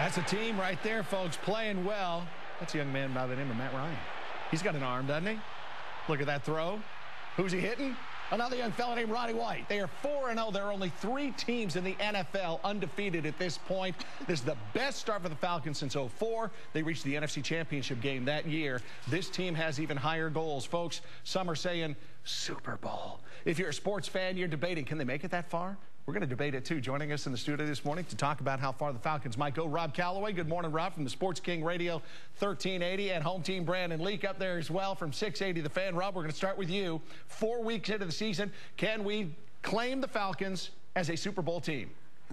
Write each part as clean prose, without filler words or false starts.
That's a team right there, folks, playing well. That's a young man by the name of Matt Ryan. He's got an arm, doesn't he? Look at that throw. Who's he hitting? Another young fella named Ronnie White. They are 4-0. There are only 3 teams in the NFL undefeated at this point. This is the best start for the Falcons since '04. They reached the NFC Championship game that year. This team has even higher goals. Folks, some are saying Super Bowl. If you're a sports fan, you're debating, can they make it that far? We're going to debate it, too. Joining us in the studio this morning to talk about how far the Falcons might go, Rob Calloway. Good morning, Rob, from the Sports King Radio 1380, and home team Brandon Leak up there as well from 680 The Fan. Rob, we're going to start with you. 4 weeks into the season, can we claim the Falcons as a Super Bowl team?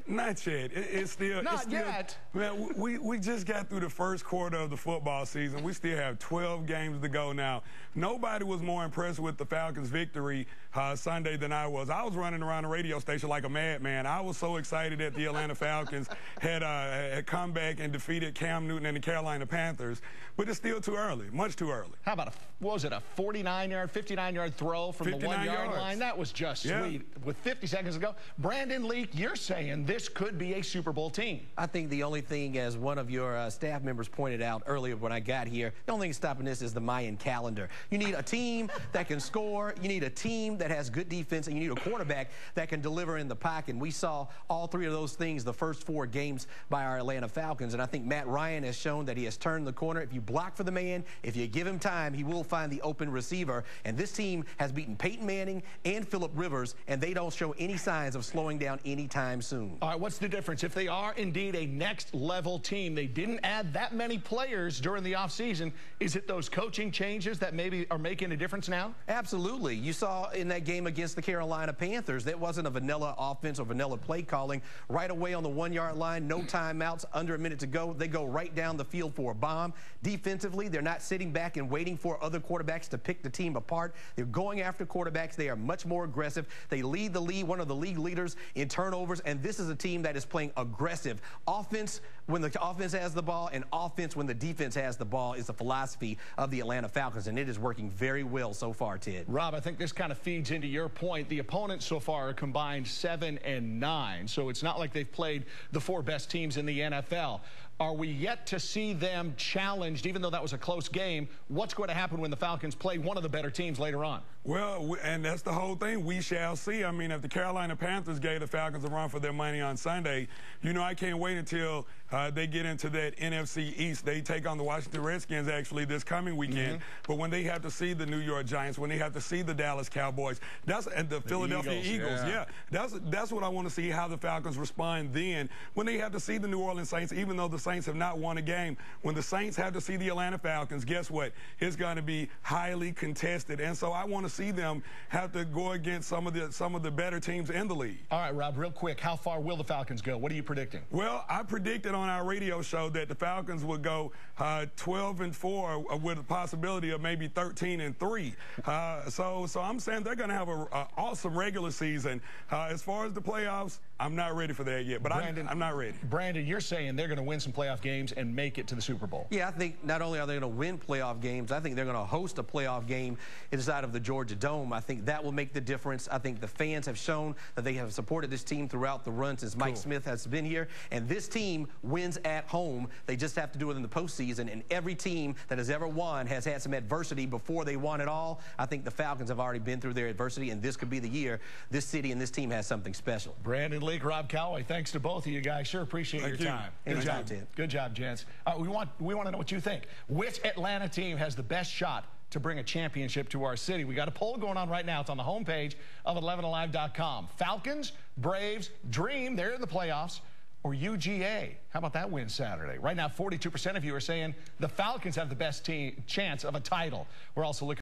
Not yet. It's still not yet. Man, we just got through the first quarter of the football season. We still have 12 games to go now. Nobody was more impressed with the Falcons' victory Sunday than I was. I was running around the radio station like a madman. I was so excited that the Atlanta Falcons had come back and defeated Cam Newton and the Carolina Panthers. But it's still too early, much too early. How about what was it, a 49-yard, 59-yard throw from the 1-yard line? That was just sweet. With 50 seconds to go. Brandon Leak, you're saying this could be a Super Bowl team. I think the only thing, as one of your staff members pointed out earlier when I got here, the only thing stopping this is the Mayan calendar. You need a team that can score, you need a team that has good defense, and you need a quarterback that can deliver in the pocket. And we saw all 3 of those things the first 4 games by our Atlanta Falcons, and I think Matt Ryan has shown that he has turned the corner. If you block for the man, if you give him time, he will find the open receiver. And this team has beaten Peyton Manning and Phillip Rivers, and they don't show any signs of slowing down anytime soon. All right, what's the difference? If they are indeed a next-level team, they didn't add that many players during the offseason. Is it those coaching changes that maybe are making a difference now? Absolutely. You saw in that game against the Carolina Panthers, that wasn't a vanilla offense or vanilla play calling. Right away on the 1-yard line, no timeouts, under a minute to go. They go right down the field for a bomb. Defensively, they're not sitting back and waiting for other quarterbacks to pick the team apart. They're going after quarterbacks. They are much more aggressive. They lead the league, one of the league leaders in turnovers, and this is a team that is playing aggressive. Offense when the offense has the ball, and offense when the defense has the ball is the philosophy of the Atlanta Falcons, and it is working very well so far, Ted. Rob, I think this kind of feeds into your point. The opponents so far are combined 7-9, so it's not like they've played the 4 best teams in the NFL. Are we yet to see them challenged, even though that was a close game? What's going to happen when the Falcons play one of the better teams later on? Well, and that's the whole thing. We shall see. I mean, if the Carolina Panthers gave the Falcons a run for their money on Sunday, you know, I can't wait until they get into that NFC East. They take on the Washington Redskins, actually, this coming weekend. But when they have to see the New York Giants, when they have to see the Dallas Cowboys, and the Philadelphia Eagles, that's what I want to see, how the Falcons respond then. When they have to see the New Orleans Saints, even though the Saints have not won a game, when the Saints have to see the Atlanta Falcons, guess what? It's going to be highly contested. And so I want to see them have to go against some of the better teams in the league. All right, Rob, real quick, how far will the Falcons go? What are you predicting? Well, I predicted on our radio show that the Falcons would go 12-4 with a possibility of maybe 13-3. So I'm saying they're going to have an awesome regular season. As far as the playoffs, I'm not ready for that yet, but Brandon, I'm not ready. Brandon, you're saying they're going to win some playoff games and make it to the Super Bowl. Yeah, I think not only are they going to win playoff games, I think they're going to host a playoff game inside of the Georgia Dome. I think that will make the difference. I think the fans have shown that they have supported this team throughout the run since Mike Smith has been here, and this team wins at home. They just have to do it in the postseason, and every team that has ever won has had some adversity before they won it all. I think the Falcons have already been through their adversity, and this could be the year this city and this team has something special. Brandon Leak, Rob Calloway, thanks to both of you guys. Sure appreciate your time. Good job, Ted. Good job, gents. We want to know what you think. Which Atlanta team has the best shot to bring a championship to our city? We got a poll going on right now. It's on the homepage of 11alive.com. Falcons, Braves, Dream, they're in the playoffs, or UGA. How about that win Saturday? Right now, 42% of you are saying the Falcons have the best chance of a title. We're also looking